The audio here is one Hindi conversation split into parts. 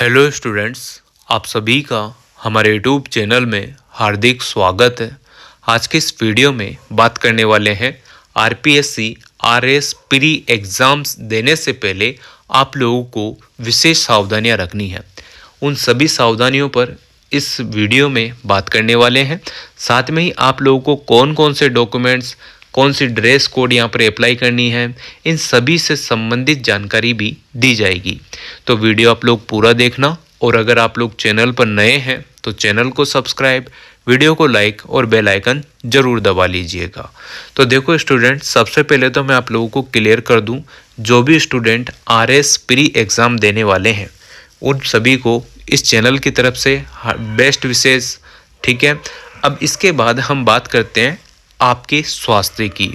हेलो स्टूडेंट्स, आप सभी का हमारे यूट्यूब चैनल में हार्दिक स्वागत है। आज के इस वीडियो में बात करने वाले हैं आरपीएससी आरएस प्री एग्ज़ाम्स देने से पहले आप लोगों को विशेष सावधानियां रखनी है। उन सभी सावधानियों पर इस वीडियो में बात करने वाले हैं। साथ में ही आप लोगों को कौन कौन से डॉक्यूमेंट्स, कौन सी ड्रेस कोड यहाँ पर अप्लाई करनी है, इन सभी से संबंधित जानकारी भी दी जाएगी। तो वीडियो आप लोग पूरा देखना, और अगर आप लोग चैनल पर नए हैं तो चैनल को सब्सक्राइब, वीडियो को लाइक और बेल आइकन जरूर दबा लीजिएगा। तो देखो स्टूडेंट, सबसे पहले तो मैं आप लोगों को क्लियर कर दूं, जो भी स्टूडेंट आरएस प्री एग्ज़ाम देने वाले हैं उन सभी को इस चैनल की तरफ से बेस्ट विशेष। ठीक है, अब इसके बाद हम बात करते हैं आपके स्वास्थ्य की।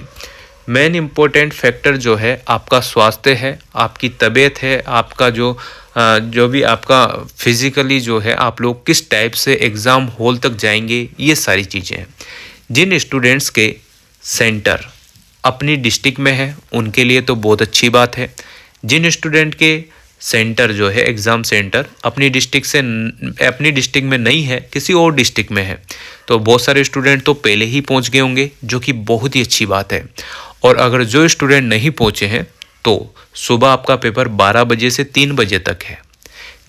मेन इम्पोर्टेंट फैक्टर जो है आपका स्वास्थ्य है, आपकी तबीयत है, आपका जो भी आपका फिजिकली जो है, आप लोग किस टाइप से एग्ज़ाम हॉल तक जाएंगे, ये सारी चीज़ें हैं। जिन स्टूडेंट्स के सेंटर अपनी डिस्ट्रिक्ट में है उनके लिए तो बहुत अच्छी बात है। जिन स्टूडेंट के सेंटर जो है, एग्ज़ाम सेंटर अपनी डिस्ट्रिक्ट में नहीं है, किसी और डिस्ट्रिक्ट में है, तो बहुत सारे स्टूडेंट तो पहले ही पहुंच गए होंगे, जो कि बहुत ही अच्छी बात है। और अगर जो स्टूडेंट नहीं पहुंचे हैं तो सुबह आपका पेपर 12 बजे से 3 बजे तक है,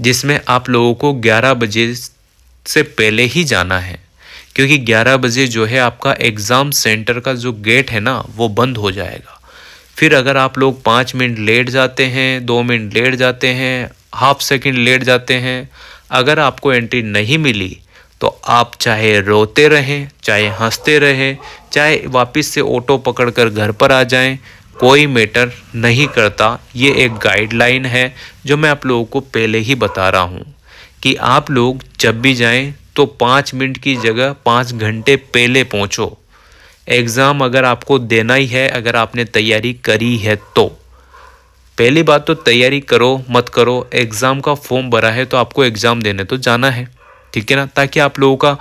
जिसमें आप लोगों को 11 बजे से पहले ही जाना है, क्योंकि 11 बजे जो है आपका एग्ज़ाम सेंटर का जो गेट है ना, वो बंद हो जाएगा। फिर अगर आप लोग 5 मिनट लेट जाते हैं, 2 मिनट लेट जाते हैं, हाफ सेकंड लेट जाते हैं, अगर आपको एंट्री नहीं मिली तो आप चाहे रोते रहें, चाहे हंसते रहें, चाहे वापस से ऑटो पकड़कर घर पर आ जाएं, कोई मैटर नहीं करता। ये एक गाइडलाइन है जो मैं आप लोगों को पहले ही बता रहा हूँ कि आप लोग जब भी जाएं तो 5 मिनट की जगह 5 घंटे पहले पहुँचो। एग्ज़ाम अगर आपको देना ही है, अगर आपने तैयारी करी है तो पहली बात तो तैयारी करो मत करो, एग्ज़ाम का फॉर्म भरा है तो आपको एग्ज़ाम देने तो जाना है, ठीक है ना, ताकि आप लोगों का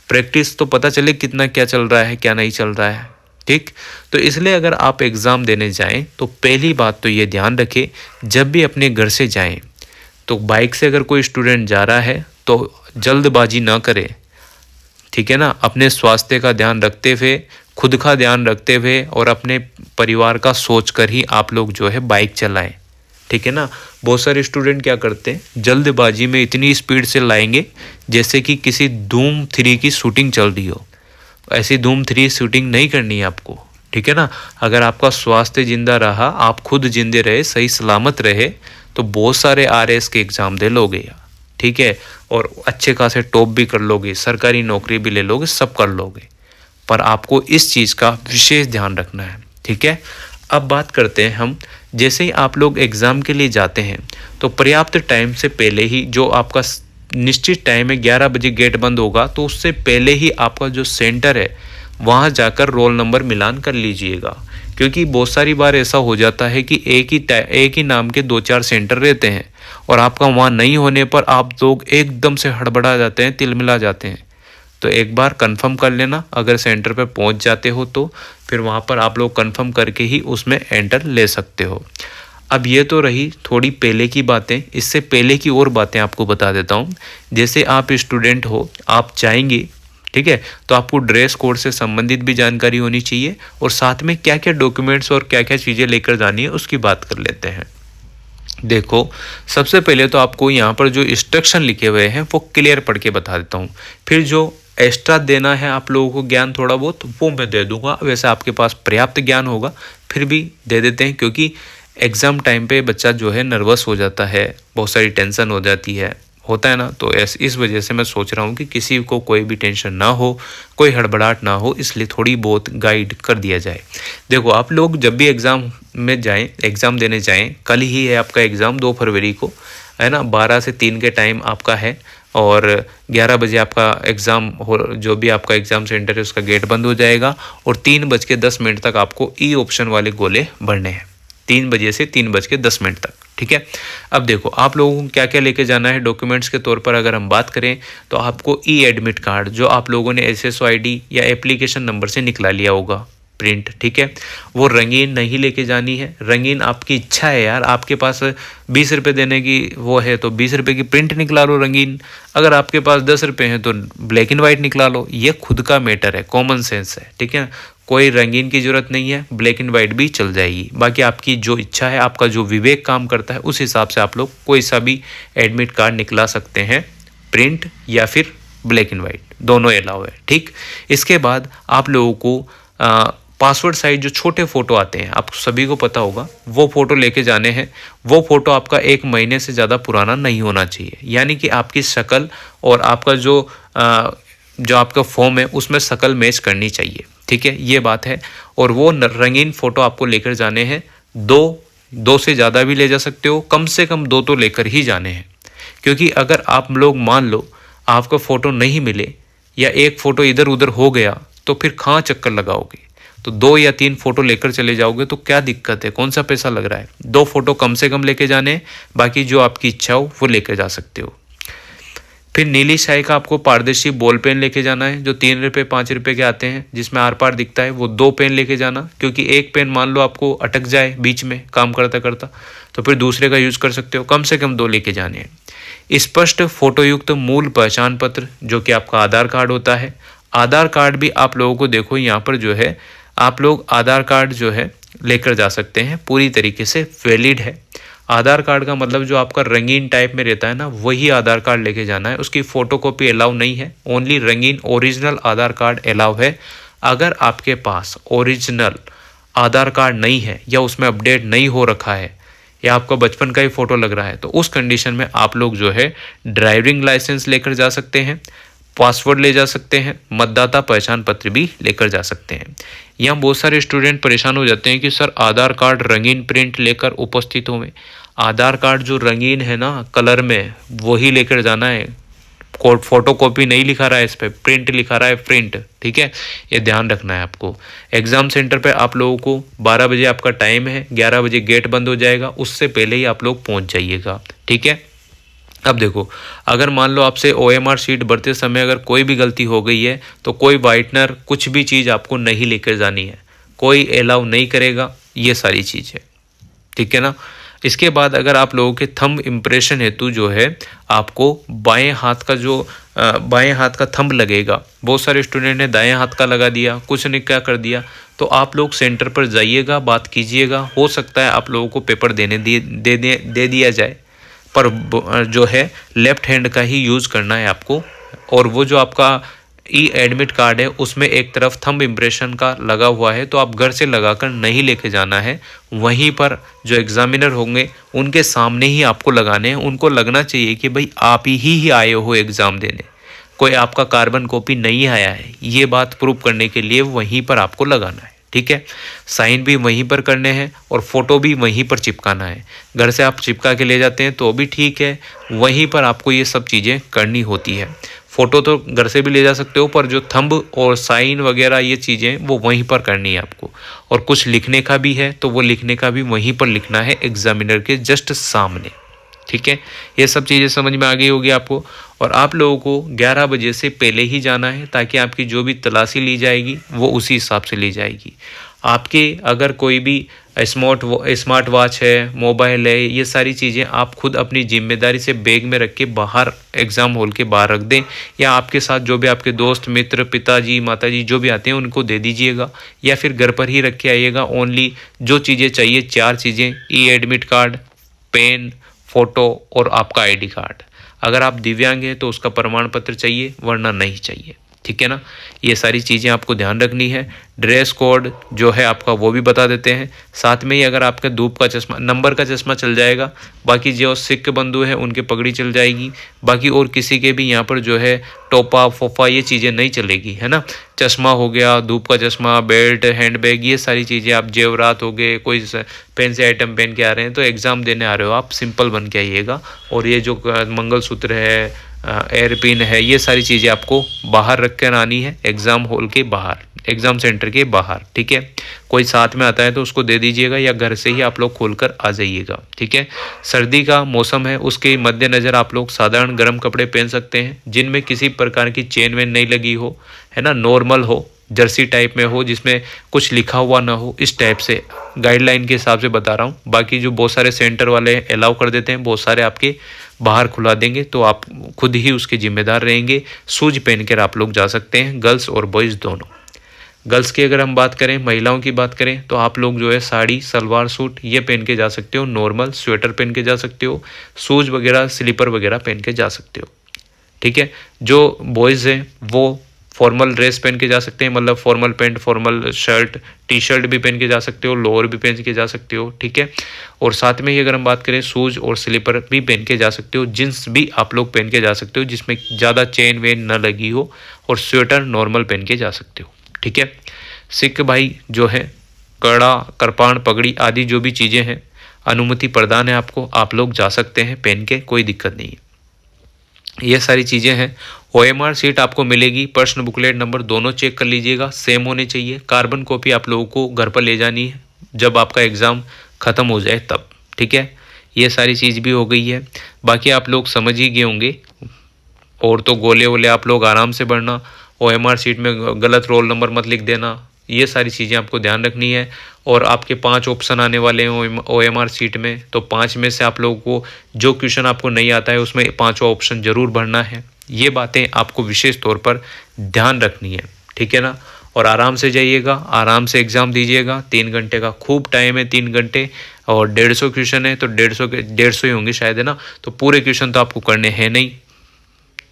प्रैक्टिस तो पता चले कितना क्या चल रहा है, क्या नहीं चल रहा है। ठीक, तो इसलिए अगर आप एग्ज़ाम देने जाएं तो पहली बात तो ये ध्यान रखें, जब भी अपने घर से जाएं तो बाइक से अगर कोई स्टूडेंट जा रहा है तो जल्दबाजी ना करे, ठीक है ना। अपने स्वास्थ्य का ध्यान रखते हुए, खुद का ध्यान रखते हुए और अपने परिवार का सोच कर ही आप लोग जो है बाइक चलाएं, ठीक है ना। बहुत सारे स्टूडेंट क्या करते हैं, जल्दबाजी में इतनी स्पीड से लाएंगे जैसे कि किसी धूम 3 की शूटिंग चल रही हो। ऐसी धूम 3 शूटिंग नहीं करनी है आपको, ठीक है ना। अगर आपका स्वास्थ्य जिंदा रहा, आप खुद जिंदे रहे, सही सलामत रहे, तो बहुत सारे आरएस के एग्ज़ाम दे लोगे, ठीक है, और अच्छे खासे टॉप भी कर लोगे, सरकारी नौकरी भी ले लोगे, सब कर लोगे। पर आपको इस चीज़ का विशेष ध्यान रखना है, ठीक है। अब बात करते हैं हम, जैसे ही आप लोग एग्ज़ाम के लिए जाते हैं तो पर्याप्त टाइम से पहले ही, जो आपका निश्चित टाइम है 11 बजे गेट बंद होगा, तो उससे पहले ही आपका जो सेंटर है वहाँ जाकर रोल नंबर मिलान कर लीजिएगा। क्योंकि बहुत सारी बार ऐसा हो जाता है कि एक ही नाम के 2-4 सेंटर रहते हैं और आपका वहाँ नहीं होने पर आप लोग एकदम से हड़बड़ा जाते हैं, तिलमिला जाते हैं। तो एक बार कंफर्म कर लेना, अगर सेंटर पर पहुंच जाते हो तो फिर वहां पर आप लोग कंफर्म करके ही उसमें एंटर ले सकते हो। अब ये तो रही थोड़ी पहले की बातें, इससे पहले की और बातें आपको बता देता हूँ। जैसे आप स्टूडेंट हो, आप जाएंगे, ठीक है, तो आपको ड्रेस कोड से संबंधित भी जानकारी होनी चाहिए, और साथ में क्या क्या डॉक्यूमेंट्स और क्या क्या चीज़ें लेकर जानी है उसकी बात कर लेते हैं। देखो, सबसे पहले तो आपको यहाँ पर जो इंस्ट्रक्शन लिखे हुए हैं वो क्लियर पढ़ के बता देता हूँ। फिर जो एक्स्ट्रा देना है आप लोगों को ज्ञान थोड़ा बहुत, वो मैं दे दूंगा। वैसे आपके पास पर्याप्त ज्ञान होगा, फिर भी दे देते हैं, क्योंकि एग्ज़ाम टाइम पे बच्चा जो है नर्वस हो जाता है, बहुत सारी टेंशन हो जाती है, होता है ना। तो इस वजह से मैं सोच रहा हूँ कि किसी को कोई भी टेंशन ना हो, कोई हड़बड़ाहट ना हो, इसलिए थोड़ी बहुत गाइड कर दिया जाए। देखो, आप लोग जब भी एग्ज़ाम में जाएं, एग्ज़ाम देने जाएं, कल ही है आपका एग्ज़ाम, 2 फरवरी को है ना, 12 से 3 के टाइम आपका है, और 11 बजे आपका एग्ज़ाम हो, जो भी आपका एग्ज़ाम सेंटर है उसका गेट बंद हो जाएगा, और 3:10 तक आपको ई ऑप्शन वाले गोले भरने हैं, 3 बजे से 3:10 तक, ठीक है। अब देखो, आप लोगों को क्या क्या लेके जाना है डॉक्यूमेंट्स के तौर पर अगर हम बात करें तो आपको ई एडमिट कार्ड, जो आप लोगों ने SSO ID या एप्लीकेशन नंबर से निकला लिया होगा प्रिंट, ठीक है। वो रंगीन नहीं लेके जानी है, रंगीन आपकी इच्छा है यार, आपके पास 20 रुपये देने की वो है तो 20 रुपये की प्रिंट निकला लो रंगीन, अगर आपके पास 10 रुपये हैं तो ब्लैक एंड वाइट निकला लो। ये खुद का मैटर है, कॉमन सेंस है, ठीक है। कोई रंगीन की ज़रूरत नहीं है, ब्लैक एंड वाइट भी चल जाएगी। बाकी आपकी जो इच्छा है, आपका जो विवेक काम करता है, उस हिसाब से आप लोग कोई सा भी एडमिट कार्ड निकला सकते हैं, प्रिंट या फिर ब्लैक एंड वाइट, दोनों अलाउ है, ठीक। इसके बाद आप लोगों को पासवर्ड साइज जो छोटे फ़ोटो आते हैं, आप सभी को पता होगा, वो फ़ोटो लेके जाने हैं। वो फ़ोटो आपका 1 महीने से ज़्यादा पुराना नहीं होना चाहिए, यानी कि आपकी शक्ल और आपका जो आपका फॉर्म है उसमें शक्ल मैच करनी चाहिए, ठीक है, ये बात है। और वो रंगीन फ़ोटो आपको लेकर जाने हैं, दो से ज़्यादा भी ले जा सकते हो, कम से कम 2 तो लेकर ही जाने हैं। क्योंकि अगर आप लोग मान लो आपका फ़ोटो नहीं मिले या एक फ़ोटो इधर उधर हो गया तो फिर कहाँ चक्कर लगाओगे। तो 2 या 3 फ़ोटो लेकर चले जाओगे तो क्या दिक्कत है, कौन सा पैसा लग रहा है। 2 फ़ोटो कम से कम लेके जाने, बाकी जो आपकी इच्छा हो वो लेकर जा सकते हो। फिर नीली स्याही का आपको पारदर्शी बॉल पेन लेके जाना है, जो 3 रुपये 5 रुपये के आते हैं, जिसमें आर पार दिखता है। वो 2 पेन लेके जाना, क्योंकि एक पेन मान लो आपको अटक जाए बीच में काम करता करता तो फिर दूसरे का यूज़ कर सकते हो। कम से कम 2 लेके जाने हैं। स्पष्ट फोटोयुक्त मूल पहचान पत्र, जो कि आपका आधार कार्ड होता है। आधार कार्ड भी आप लोगों को देखो यहाँ पर जो है, आप लोग आधार कार्ड जो है लेकर जा सकते हैं, पूरी तरीके से वैलिड है। आधार कार्ड का मतलब जो आपका रंगीन टाइप में रहता है ना, वही आधार कार्ड लेके जाना है। उसकी फ़ोटोकॉपी अलाउ नहीं है, ओनली रंगीन ओरिजिनल आधार कार्ड अलाउ है। अगर आपके पास ओरिजिनल आधार कार्ड नहीं है या उसमें अपडेट नहीं हो रखा है या आपका बचपन का ही फ़ोटो लग रहा है, तो उस कंडीशन में आप लोग जो है ड्राइविंग लाइसेंस लेकर जा सकते हैं, पासवर्ड ले जा सकते हैं, मतदाता पहचान पत्र भी लेकर जा सकते हैं। यहाँ बहुत सारे स्टूडेंट परेशान हो जाते हैं कि सर आधार कार्ड रंगीन प्रिंट लेकर उपस्थित हों। आधार कार्ड जो रंगीन है ना कलर में, वही लेकर जाना है। फोटोकॉपी नहीं लिखा रहा है, इस पर प्रिंट लिखा रहा है, प्रिंट, ठीक है, ये ध्यान रखना है आपको। एग्ज़ाम सेंटर पे आप लोगों को 12 बजे आपका टाइम है, 11 बजे गेट बंद हो जाएगा, उससे पहले ही आप लोग पहुँच जाइएगा, ठीक है। अब देखो, अगर मान लो आपसे OMR शीट भरते समय अगर कोई भी गलती हो गई है तो कोई वाइटनर कुछ भी चीज़ आपको नहीं लेकर जानी है, कोई अलाउ नहीं करेगा ये सारी चीज़ें, ठीक है ना। इसके बाद अगर आप लोगों के थंब इम्प्रेशन हेतु जो है आपको बाएं हाथ का थंब लगेगा। बहुत सारे स्टूडेंट ने दाएं हाथ का लगा दिया, कुछ ने क्या कर दिया, तो आप लोग सेंटर पर जाइएगा, बात कीजिएगा, हो सकता है आप लोगों को पेपर दे दिया जाए, पर जो है लेफ्ट हैंड का ही यूज़ करना है आपको। और वो जो आपका एडमिट कार्ड है उसमें एक तरफ थंब इम्प्रेशन का लगा हुआ है, तो आप घर से लगाकर नहीं लेके जाना है, वहीं पर जो एग्जामिनर होंगे उनके सामने ही आपको लगाने हैं। उनको लगना चाहिए कि भाई आप ही आए हो एग्ज़ाम देने, कोई आपका कार्बन कॉपी नहीं आया है, ये बात प्रूव करने के लिए वहीं पर आपको लगाना है, ठीक है। साइन भी वहीं पर करने हैं और फ़ोटो भी वहीं पर चिपकाना है। घर से आप चिपका के ले जाते हैं तो भी ठीक है, वहीं पर आपको ये सब चीज़ें करनी होती है। फ़ोटो तो घर से भी ले जा सकते हो, पर जो थंब और साइन वगैरह ये चीज़ें वो वहीं पर करनी है आपको। और कुछ लिखने का भी है तो वो लिखने का भी वहीं पर लिखना है, एग्जामिनर के जस्ट सामने, ठीक है। ये सब चीज़ें समझ में आ गई होगी आपको। और आप लोगों को 11 बजे से पहले ही जाना है, ताकि आपकी जो भी तलाशी ली जाएगी वो उसी हिसाब से ली जाएगी। आपके अगर कोई भी स्मार्ट वॉच है, मोबाइल है, ये सारी चीज़ें आप खुद अपनी जिम्मेदारी से बैग में रख के बाहर एग्ज़ाम हॉल के बाहर रख दें, या आपके साथ जो भी आपके दोस्त मित्र, पिताजी माताजी जो भी आते हैं उनको दे दीजिएगा, या फिर घर पर ही रख के आइएगा। ओनली जो चीज़ें चाहिए 4 चीज़ें, एडमिट कार्ड, पेन, फ़ोटो और आपका ID कार्ड। अगर आप दिव्यांग हैं तो उसका प्रमाण पत्र चाहिए, वरना नहीं चाहिए, ठीक है ना। ये सारी चीज़ें आपको ध्यान रखनी है। ड्रेस कोड जो है आपका वो भी बता देते हैं, साथ में ही अगर आपका धूप का चश्मा, नंबर का चश्मा चल जाएगा, बाकी जो सिख बंधु है उनके पगड़ी चल जाएगी, बाकी और किसी के भी यहाँ पर जो है टोपा फोफा ये चीज़ें नहीं चलेगी, है ना। चश्मा हो गया, धूप का चश्मा, बेल्ट, हैंड बैग, ये सारी चीज़ें, आप जेवरात हो गए, कोई फैंसी आइटम पहन के आ रहे हैं तो एग्ज़ाम देने आ रहे हो आप, सिंपल बन के आइएगा। और ये जो मंगलसूत्र है, एयरपिन है, ये सारी चीज़ें आपको बाहर रख कर आनी है, एग्ज़ाम हॉल के बाहर, एग्ज़ाम सेंटर के बाहर, ठीक है। कोई साथ में आता है तो उसको दे दीजिएगा, या घर से ही आप लोग खोल कर आ जाइएगा, ठीक है। सर्दी का मौसम है, उसके मद्देनज़र आप लोग साधारण गर्म कपड़े पहन सकते हैं, जिनमें किसी प्रकार की चेन वेन नहीं लगी हो, है ना, नॉर्मल हो, जर्सी टाइप में हो, जिसमें कुछ लिखा हुआ ना हो, इस टाइप से गाइडलाइन के हिसाब से बता रहा हूँ। बाकी जो बहुत सारे सेंटर वाले अलाउ कर देते हैं, बहुत सारे आपके बाहर खुला देंगे, तो आप खुद ही उसके जिम्मेदार रहेंगे। शूज पहन कर आप लोग जा सकते हैं, गर्ल्स और बॉयज़ दोनों। गर्ल्स की अगर हम बात करें, महिलाओं की बात करें, तो आप लोग जो है साड़ी सलवार सूट ये पहन के जा सकते हो, नॉर्मल स्वेटर पहन के जा सकते हो, शूज वगैरह स्लीपर वगैरह पहन के जा सकते हो, ठीक है। जो बॉयज़ हैं वो फॉर्मल ड्रेस पहन के जा सकते हैं, मतलब formal pant, formal shirt, T shirt भी पहन के जा सकते हो, लोअर भी पहन के जा सकते हो, ठीक है। और साथ में ही अगर हम बात करें, शूज़ और स्लीपर भी पहन के जा सकते हो, जींस भी आप लोग पहन के जा सकते हो जिसमें ज़्यादा चेन वेन न लगी हो, और स्वेटर नॉर्मल पहन के जा सकते हो, ठीक है। सिख भाई जो है कड़ा, कृपाण, पगड़ी आदि जो भी चीज़ें हैं, अनुमति प्रदान है आपको, आप लोग जा सकते हैं पहन के, कोई दिक्कत नहीं है। ये सारी चीज़ें हैं। OMR सीट आपको मिलेगी, प्रश्न बुकलेट नंबर दोनों चेक कर लीजिएगा, सेम होने चाहिए। कार्बन कॉपी आप लोगों को घर पर ले जानी है जब आपका एग्ज़ाम ख़त्म हो जाए तब, ठीक है। ये सारी चीज़ भी हो गई है, बाकी आप लोग समझ ही गए होंगे। और तो गोले वोले आप लोग आराम से बढ़ना, OMR सीट में गलत रोल नंबर मत लिख देना, ये सारी चीज़ें आपको ध्यान रखनी है। और आपके 5 ऑप्शन आने वाले हैं OMR सीट में, तो 5 में से आप लोगों को जो क्वेश्चन आपको नहीं आता है उसमें 5वां ऑप्शन ज़रूर भरना है। ये बातें आपको विशेष तौर पर ध्यान रखनी है, ठीक है ना। और आराम से जाइएगा, आराम से एग्ज़ाम दीजिएगा। 3 घंटे का खूब टाइम है, 3 घंटे, और 150 क्वेश्चन है, तो 150 ही होंगे शायद, है ना। तो पूरे क्वेश्चन तो आपको करने हैं नहीं,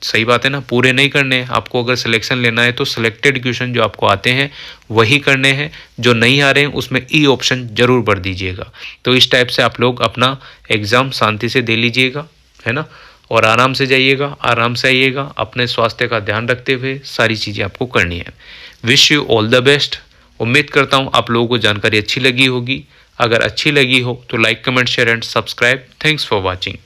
सही बात है ना, पूरे नहीं करने हैं आपको। अगर सिलेक्शन लेना है तो सिलेक्टेड क्वेश्चन जो आपको आते हैं वही करने हैं, जो नहीं आ रहे हैं उसमें ई ऑप्शन जरूर भर दीजिएगा। तो इस टाइप से आप लोग अपना एग्ज़ाम शांति से दे लीजिएगा, है ना। और आराम से जाइएगा, आराम से आइएगा, अपने स्वास्थ्य का ध्यान रखते हुए सारी चीज़ें आपको करनी है। Wish you all the best. उम्मीद करता हूँ आप लोगों को जानकारी अच्छी लगी होगी। अगर अच्छी लगी हो तो like, comment, share and subscribe. Thanks for watching.